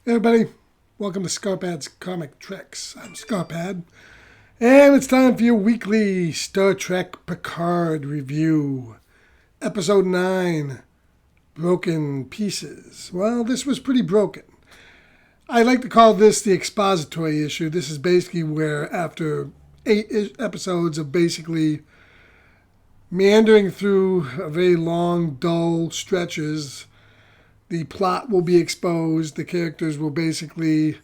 Hey everybody, welcome to Scarpad's Comic Tricks. I'm Scarpad, and it's time for your weekly Star Trek Picard review. Episode 9, Broken Pieces. Well, this was pretty broken. I like to call this the expository issue. This is basically where, after 8 episodes of basically meandering through a very long, dull stretches, the plot will be exposed. The characters will basically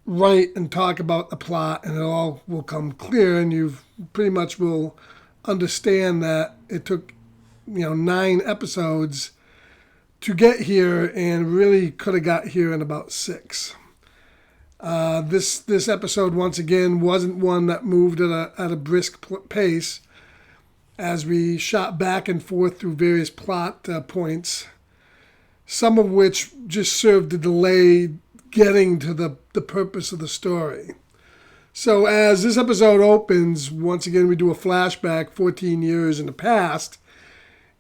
write and talk about the plot, and it all will come clear, and you pretty much will understand that it took 9 episodes to get here, and really could have got here in about 6. This episode once again wasn't one that moved at a brisk pace, as we shot back and forth through various plot points, some of which just served to delay getting to the purpose of the story. So as this episode opens, once again we do a flashback 14 years in the past,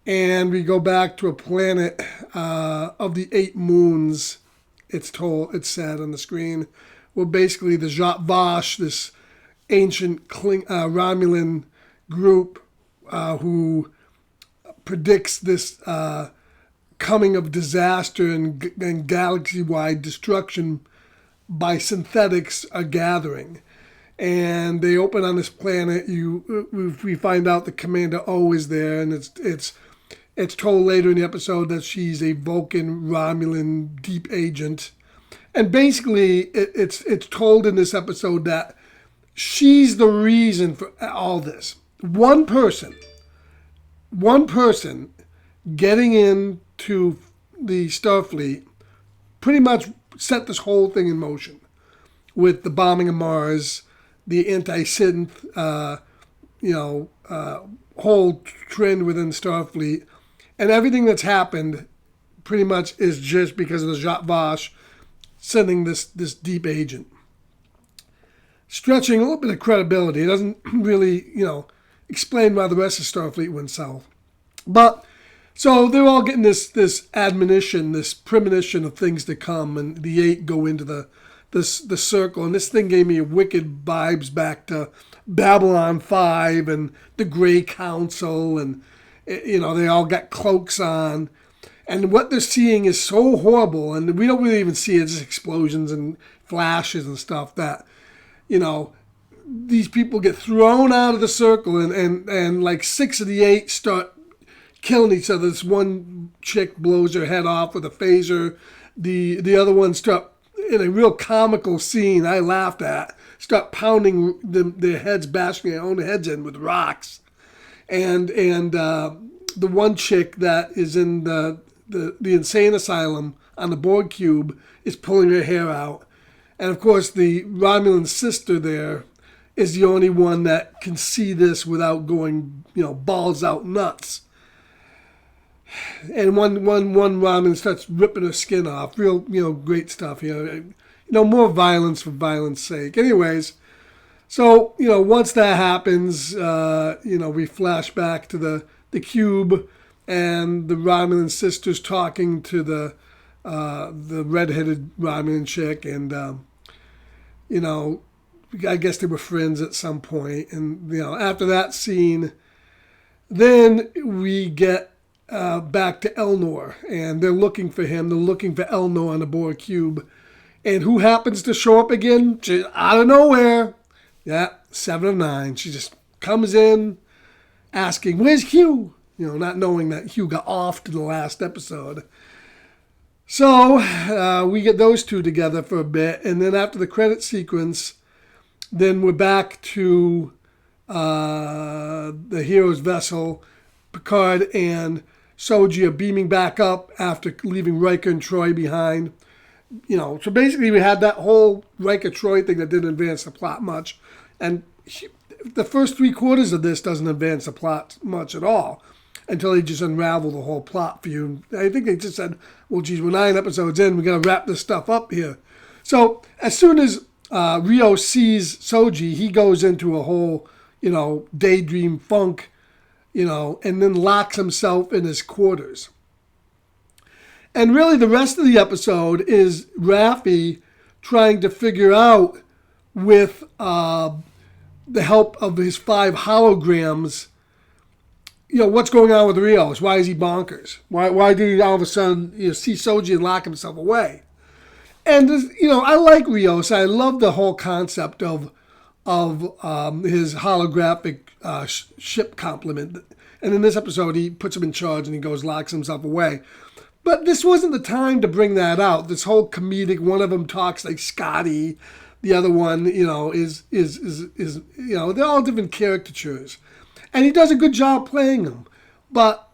and we go back to a planet of the 8 moons, it's said on the screen, where basically the Zhat Vash, this ancient Romulan group who predicts this coming of disaster and galaxy-wide destruction by synthetics, are gathering. And they open on this planet. We find out the Commander O is there, and it's told later in the episode that she's a Vulcan Romulan deep agent. And basically, it's told in this episode that she's the reason for all this. One person getting into the Starfleet pretty much set this whole thing in motion, with the bombing of Mars, the anti-synth, whole trend within Starfleet, and everything that's happened pretty much is just because of the Zhat Vash sending this deep agent. Stretching a little bit of credibility. It doesn't really, explain why the rest of Starfleet went south. But so they're all getting this admonition, this premonition of things to come, and the 8 go into the circle, and this thing gave me wicked vibes back to Babylon 5 and the Grey Council, and they all got cloaks on, and what they're seeing is so horrible, and we don't really even see it, just explosions and flashes and stuff that these people get thrown out of the circle, and like 6 of the 8 start killing each other. This one chick blows her head off with a phaser. The other one start, in a real comical scene I laughed at, start pounding their heads, bashing their own heads in with rocks. And the one chick that is in the insane asylum on the Borg cube is pulling her hair out. And of course the Romulan sister there is the only one that can see this without going, balls out nuts. And one Romulan starts ripping her skin off. Real, great stuff here. More violence for violence sake. Anyways, so, once that happens, we flash back to the cube and the Romulan sisters talking to the redheaded Romulan chick, and, I guess they were friends at some point. And, after that scene, then we get back to Elnor, and they're looking for him. They're looking for Elnor on the Borg cube. And who happens to show up again? Just out of nowhere. Yeah, 7 of 9. She just comes in asking, "Where's Hugh?" Not knowing that Hugh got off to the last episode. So we get those two together for a bit, and then after the credit sequence, then we're back to the hero's vessel. Picard and Soji are beaming back up after leaving Riker and Troy behind. So basically we had that whole Riker-Troy thing that didn't advance the plot much. And the first 3/4 of this doesn't advance the plot much at all, until they just unravel the whole plot for you. I think they just said, well, geez, we're 9 episodes in, we got to wrap this stuff up here. So as soon as Rio sees Soji, he goes into a whole, daydream funk, and then locks himself in his quarters. And really, the rest of the episode is Raffi trying to figure out, with the help of his 5 holograms, what's going on with Rios. Why is he bonkers? Why did he all of a sudden see Soji and lock himself away? And I like Rios. I love the whole concept of his holographic ship complement. And in this episode, he puts him in charge and he goes locks himself away. But this wasn't the time to bring that out. This whole comedic, one of them talks like Scotty, the other one, is they're all different caricatures. And he does a good job playing them. But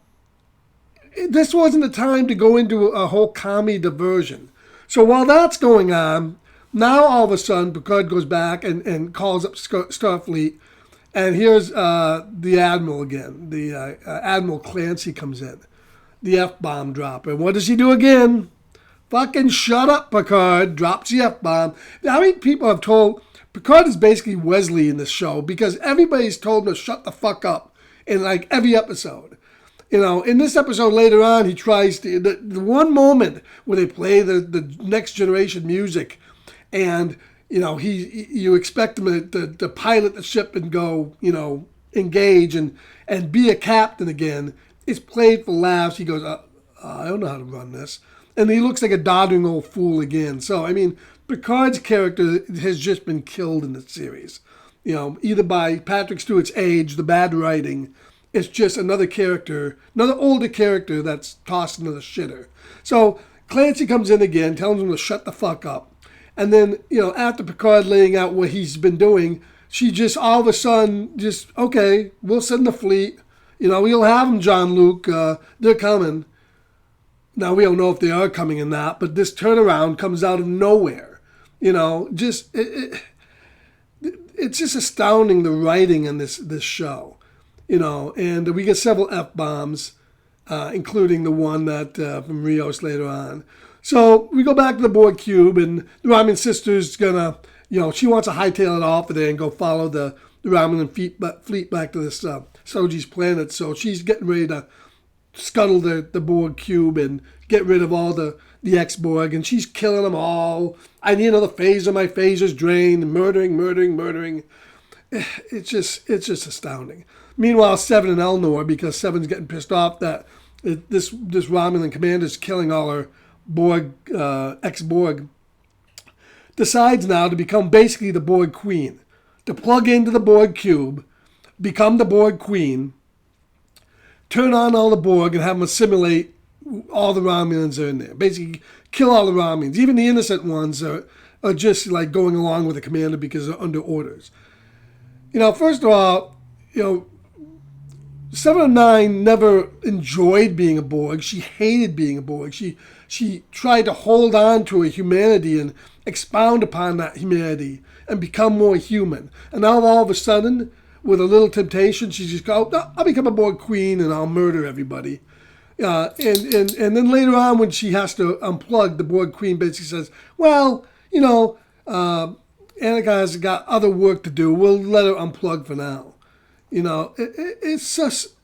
this wasn't the time to go into a whole comedy diversion. So while that's going on, now all of a sudden Picard goes back and calls up Starfleet. And here's the Admiral again. The Admiral Clancy comes in. The F-bomb dropper. And what does he do again? Fucking shut up, Picard. Drops the F-bomb. How many people have told... Picard is basically Wesley in this show because everybody's told him to shut the fuck up in like every episode. In this episode later on, he tries to... The one moment where they play the Next Generation music and, you expect him to pilot the ship and go, engage and be a captain again. It's played for laughs. He goes, I don't know how to run this. And he looks like a doddering old fool again. So, Picard's character has just been killed in the series. Either by Patrick Stewart's age, the bad writing. It's just another character, another older character that's tossed into the shitter. So Clancy comes in again, tells him to shut the fuck up. And then, after Picard laying out what he's been doing, she just all of a sudden okay, we'll send the fleet. We'll have them, Jean-Luc. They're coming. Now, we don't know if they are coming or not, but this turnaround comes out of nowhere. It's just astounding, the writing in this show. And we get several F-bombs, including the one that from Rios later on. So we go back to the Borg cube, and the Ramen sister's gonna, she wants to hightail it off of there and go follow the Romulan fleet back to this Soji's planet. So she's getting ready to scuttle the Borg cube and get rid of all the ex-Borg, and she's killing them all. I need another phaser. My phaser's drained. Murdering. It's just astounding. Meanwhile, Seven and Elnor, because Seven's getting pissed off that this Romulan commander's killing all her Borg, ex-Borg, decides now to become basically the Borg queen, to plug into the Borg cube, become the Borg queen, turn on all the Borg and have them assimilate all the Romulans that are in there. Basically, kill all the Romulans. Even the innocent ones are just like going along with the commander because they're under orders. First of all, 709 never enjoyed being a Borg. She hated being a Borg. She tried to hold on to her humanity and expound upon that humanity and become more human. And now all of a sudden, with a little temptation, she just goes, oh, I'll become a Borg queen and I'll murder everybody. And then later on, when she has to unplug, the Borg queen basically says, well, Anika's got other work to do. We'll let her unplug for now. It's just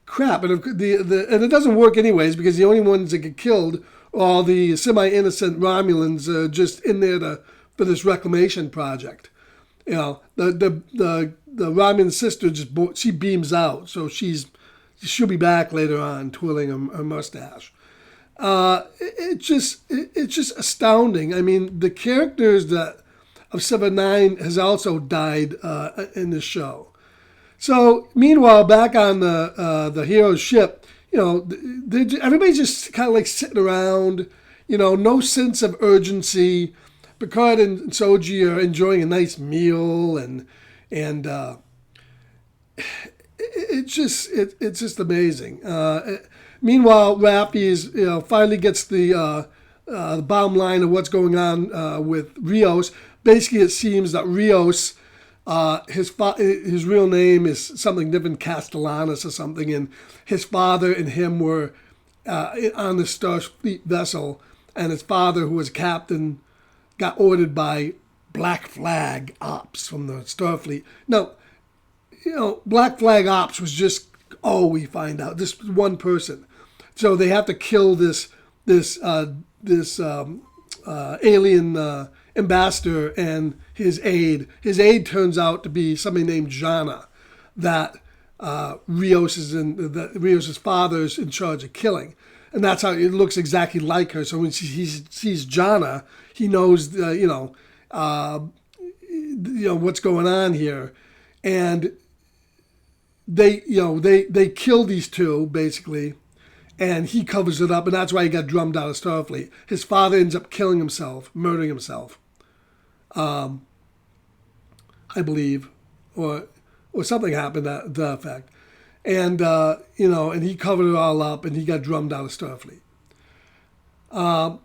crap. And and it doesn't work anyways because the only ones that get killed are all the semi-innocent Romulans just in there for this reclamation project. The Romulan sister she beams out, so she'll be back later on twirling her mustache. It's just astounding. The characters of 7-9 has also died in this show. So meanwhile, back on the hero's ship, everybody's just kind of like sitting around, no sense of urgency. Picard and Soji are enjoying a nice meal, and it's just amazing. Meanwhile, Raffi is finally gets the bottom line of what's going on with Rios. Basically, it seems that Rios, his real name is something different, Castellanos or something, and his father and him were on the Starfleet vessel, and his father, who was captain, got ordered by Black Flag Ops from the Starfleet. Now, Black Flag Ops was just, we find out, this one person. so they have to kill this alien ambassador and his aide. His aide turns out to be somebody named Jana, that Rios's father's in charge of killing, and that's how it looks exactly like her. So when he sees Jana, he knows what's going on here, and they kill these two basically, and he covers it up, and that's why he got drummed out of Starfleet. His father ends up killing himself, murdering himself, I believe, or something happened to that effect, and and he covered it all up, and he got drummed out of Starfleet. I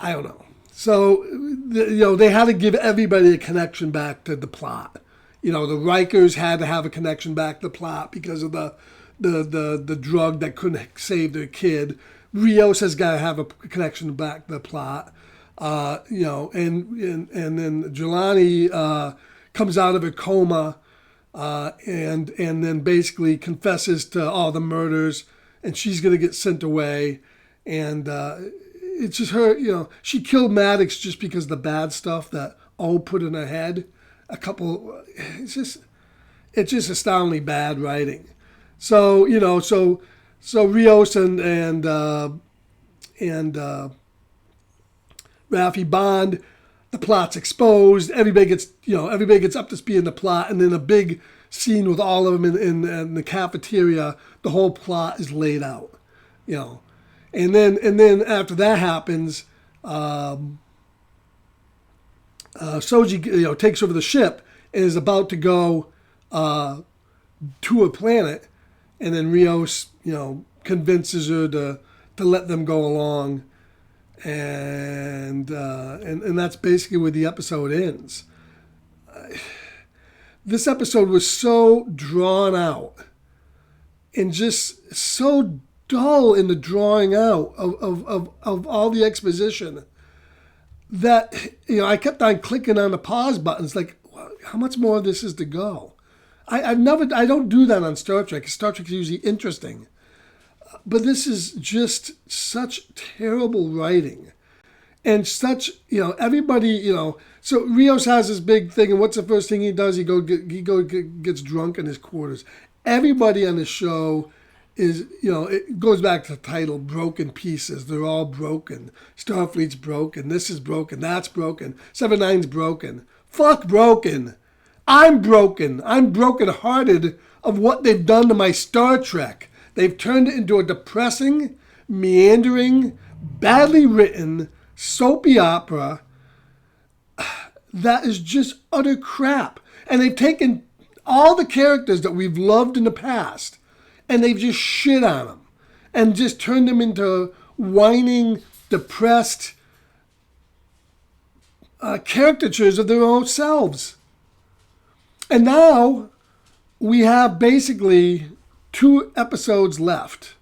don't know. So they had to give everybody a connection back to the plot. The Rikers had to have a connection back to the plot because of the drug that couldn't save their kid. Rios has got to have a connection back to the plot. And then Jelani comes out of a coma and then basically confesses to all the murders, and she's going to get sent away. And it's just her, she killed Maddox just because of the bad stuff that O put in her head. It's just astoundingly bad writing. So Rios and Raffi bond. The plot's exposed. Everybody gets up to speed in the plot, and then a big scene with all of them in the cafeteria. The whole plot is laid out, and then after that happens, Soji takes over the ship and is about to go to a planet, and then Rios convinces her to let them go along, and that's basically where the episode ends. This episode was so drawn out and just so dull in the drawing out of all the exposition that I kept on clicking on the pause buttons, like, how much more of this is to go? I don't do that on Star Trek. Star Trek is usually interesting, but this is just such terrible writing, and such everybody So Rios has this big thing, and what's the first thing he does? He gets drunk in his quarters. Everybody on the show is, it goes back to the title, broken pieces. They're all broken. Starfleet's broken. This is broken. That's broken. 7-9's broken. Fuck broken. I'm broken. I'm broken-hearted of what they've done to my Star Trek. They've turned it into a depressing, meandering, badly written, soapy opera that is just utter crap. And they've taken all the characters that we've loved in the past, and they've just shit on them and just turned them into whining, depressed caricatures of their own selves. And now we have basically 2 episodes left.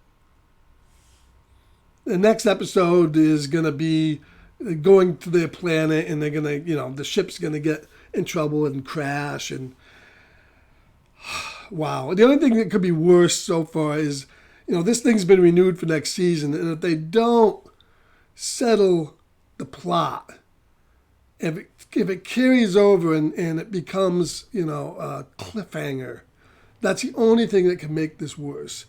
The next episode is going to be going to their planet, and they're going to, the ship's going to get in trouble and crash. And wow. The only thing that could be worse so far is, this thing's been renewed for next season. And if they don't settle the plot, if it carries over and it becomes, a cliffhanger, that's the only thing that can make this worse.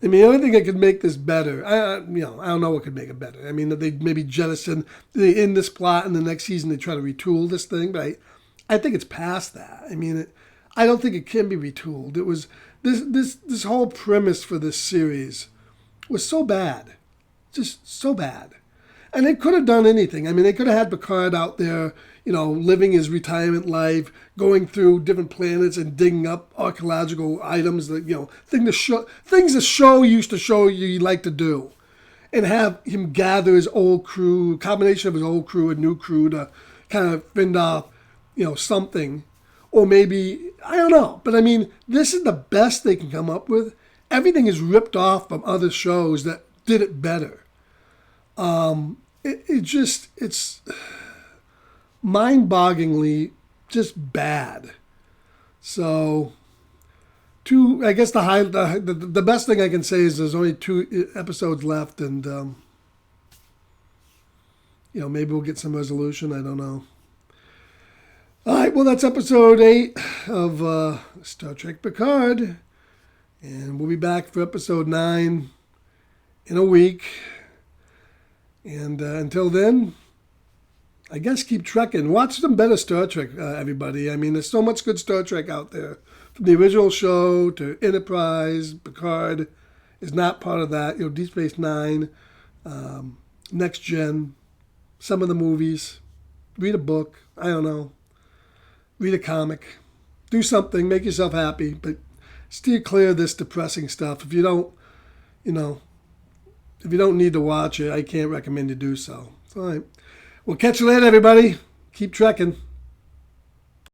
I mean, the only thing that could make this better, I don't know what could make it better. I mean, that they maybe jettison, they end this plot, and the next season they try to retool this thing, but I think it's past that. I mean, I don't think it can be retooled. It was, this whole premise for this series was so bad, just so bad. And they could have done anything. I mean, they could have had Picard out there, living his retirement life, going through different planets and digging up archaeological items that, things the show used to show you like to do. And have him gather his old crew, a combination of his old crew and new crew to kind of fend off, something. Or maybe, I don't know. But I mean, this is the best they can come up with. Everything is ripped off from other shows that did it better. It's mind-bogglingly just bad. So, two. I guess the best thing I can say is there's only 2 episodes left, and maybe we'll get some resolution. I don't know. All right, well, that's episode 8 of Star Trek Picard. And we'll be back for episode 9 in a week. And until then, I guess keep trekking. Watch some better Star Trek, everybody. I mean, there's so much good Star Trek out there. From the original show to Enterprise, Picard is not part of that. Deep Space Nine, Next Gen, some of the movies. Read a book. I don't know. Read a comic. Do something. Make yourself happy. But steer clear of this depressing stuff. If you don't, if you don't need to watch it, I can't recommend you do so. All right. We'll catch you later, everybody. Keep trekking.